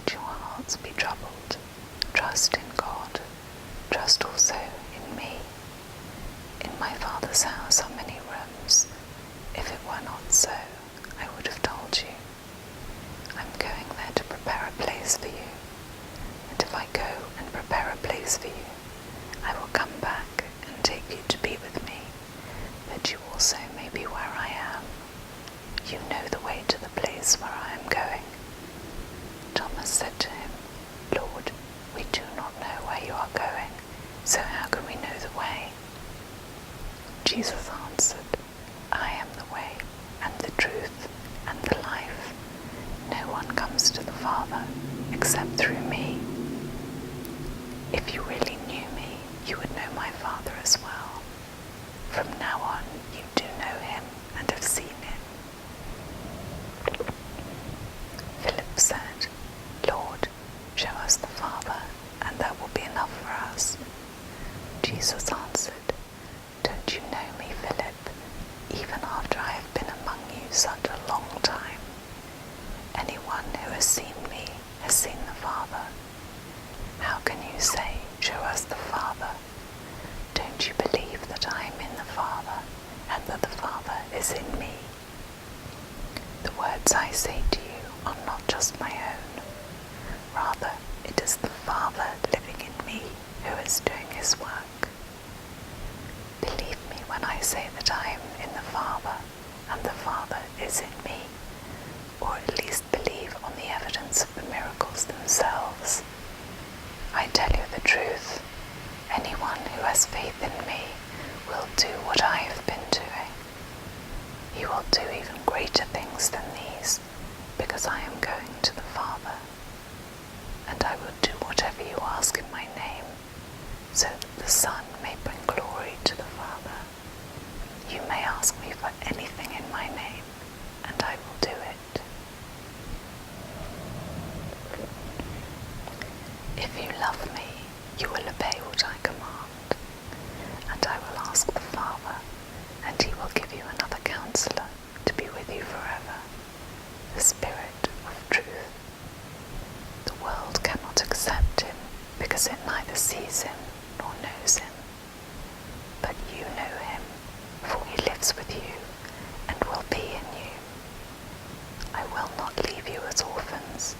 let your hearts be troubled. Trust in God. Trust also in me. In my Father's house are many rooms. If it were not so, I would have told you. I'm going there to prepare a place for you. And if I go and prepare a place for you, I will come back and take you to be with me, that you also may be where I am. You know the way to the place where I am going. Thomas said to him, Lord, we do not know where you are going, so how can we know the way? Jesus answered, I am the way, and the truth, and the life. No one comes to the Father except through me. If you really knew me, you would know my Father as well. From now on, you do know him and have seen him. Philip said, Lord, show us the Father, and that will be enough for us. Jesus answered, don't you know me, Philip, even after I have been among you such a long time? Anyone who has seen me has seen the Father. How can you say, show us the Father? Don't you believe that I am in the Father, and that the Father is in me? The words I say to you are not just my own. Rather, it is the Father living in me who is doing his work. Believe me when I say that I am in the Father, and the Father is in me, or at least believe on the evidence of the miracles themselves. I tell you the truth, anyone who has faith in me will do what I have been doing. He will do even greater things than these, because I am going to the Father. And I will do whatever you ask in my name, so that the Son may bring glory to the Father. You may ask me for anything in my name, and I will do it. If you love me, you will obey what I command. And I will ask the Father, and he will give you another counselor to be with you forever, the Spirit of truth. The world cannot accept him, because it neither sees him nor knows him. But you know him, for he lives with you and will be in you. I will not leave you as orphans.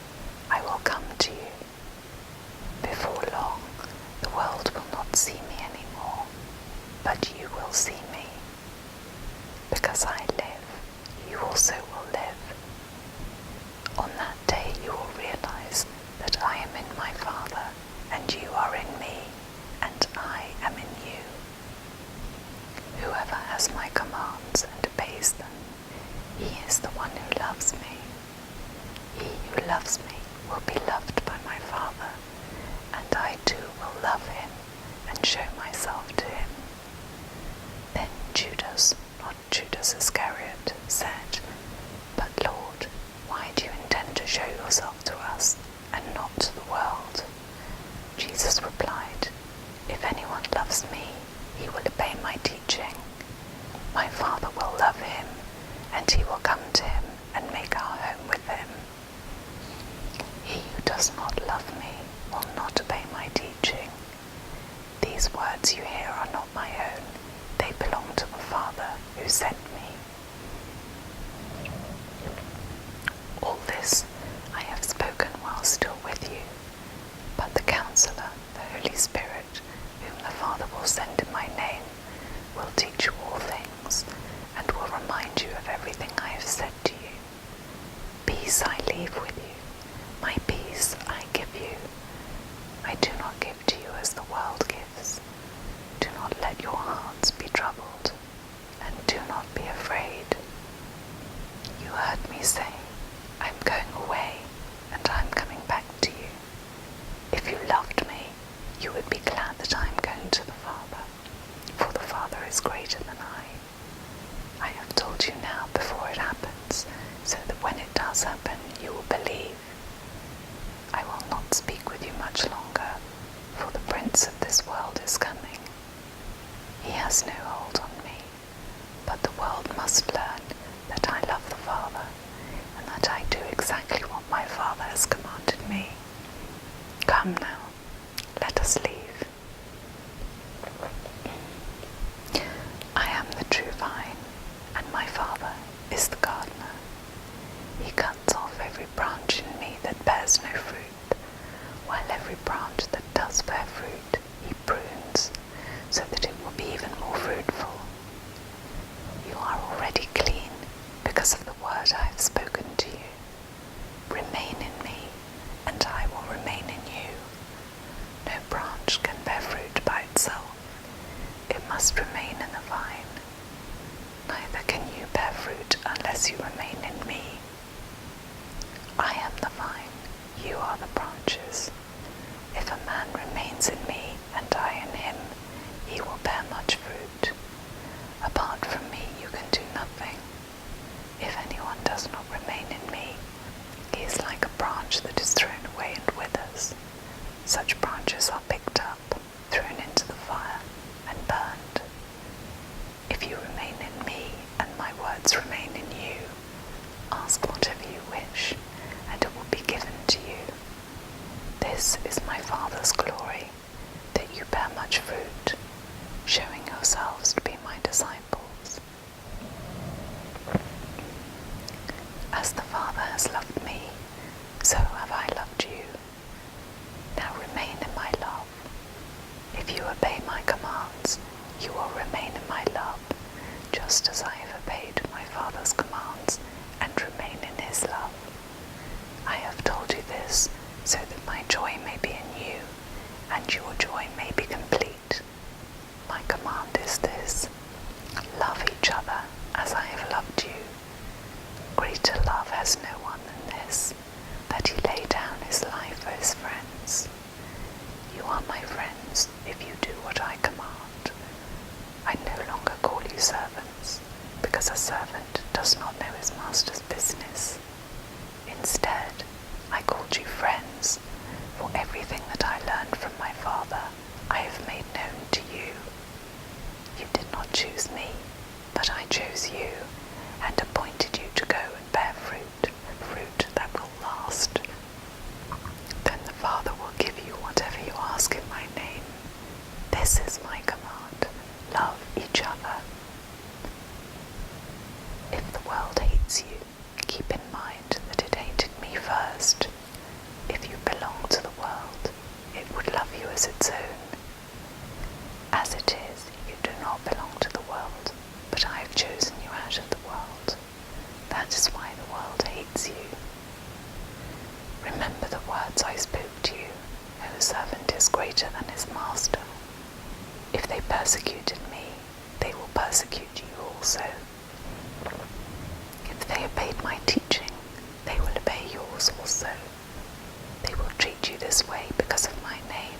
I will come to you. Before long, the world will not see me anymore, but you will see me. Because I live, you also will live. On that day you will realize that I am in my Father, and you are in me, and I am in you. Whoever has my commands and obeys them, he is the one who loves me. He who loves me will be loved by my Father, and I too will love him and show myself to him. Then Judas, not Judas Iscariot, said, But Lord, why do you intend to show yourself to us and not to the world? Jesus replied, If anyone loves me, he will obey my teaching. My Father will love him, and he will come to him and make our home with him. He who does not love me will not obey my teaching. These words you hear are not my own. They belong to the Father who sent me. All this I have spoken while still with you, but the Counselor, the Holy Spirit, whom the Father will send in my name, will teach you all things, and will remind you of everything I have said to you. Peace I leave with you, my peace I give you. I do not give to you as the world gives. Do not let your hearts be troubled, and do not be afraid. You heard me say, I'm going away, and I'm coming back to you. If you loved me, you would be glad that I am going to the Father, for the Father is greater than I. I have told you now before it happens, so that when it does happen, you will believe. I will not speak with you much longer, for the prince of this world is coming. He has no hold on me, but the world must learn that I love the Father, and that I do exactly what my Father has commanded me. Come now, let us leave. I am the true vine, and my Father is the gardener. He cuts off every branch in me that bears no fruit, while every branch that does bear fruit he prunes, so that it will be even more fruitful. You are already clean because of the word I have spoken to you. Remain in me, and I will remain in you. No branch can bear fruit by itself. It must remain in the vine. Neither can you bear fruit unless you remain in me. I am the vine, you are the branches. If a man remains in me and I in him, he will bear much fruit. Apart from me you can do nothing. If anyone does not remain in me, he is like a branch that is thrown away and withers. Such branches are picked up, thrown into the fire, and burned. If you remain in me, and my words remain in you, ask whatever you wish, and it will be given to you. This is my Father's glory, that you bear much fruit, showing yourselves to be my disciples. As the Father has loved me, so have I loved you. Now remain in my love. If you obey my commands, you will remain in my love, just as I have obeyed my Father's commands and remain in his love. I have told you this so that my joy may be in you, and your joy may be complete. My command is this: love each other as I have loved you. Greater love has no one than this, that he lay down his life for his friends. You are my friends if you do what I command. I no longer call you servants, because a servant does not know his master's business. Instead, I called you friends, for everything that I learned from my Father I have made known to you. You did not choose me, but I chose you, and appointed you to go and bear fruit, fruit that will last. Then the Father will give you whatever you ask in my name. This is my command: love each other. If the world hates you, keep in mind that it hated me first. If you belong to the world, it would love you as its own. As it is, you do not belong to the world, but I have chosen you out of the world. That is why the world hates you. Remember the words I spoke to you: no servant is greater than his master. If they persecuted me, they will persecute you also. If they obeyed my teaching, they will obey yours also. They will treat you this way because of my name,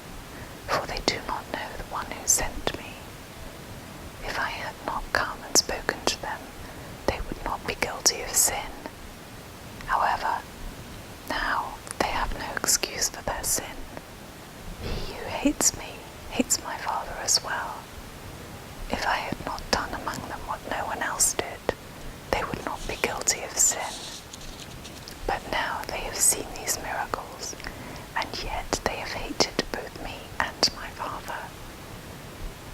for they do not know the one who sent me. If I had not come and spoken to them, they would not be guilty of sin. However, now they have no excuse for their sin. He who hates me hates my Father as well. If I had not done among them what no one else did, they would not be guilty of sin. But now they have seen these miracles, and yet they have hated both me and my Father.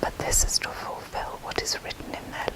But this is to fulfill what is written in their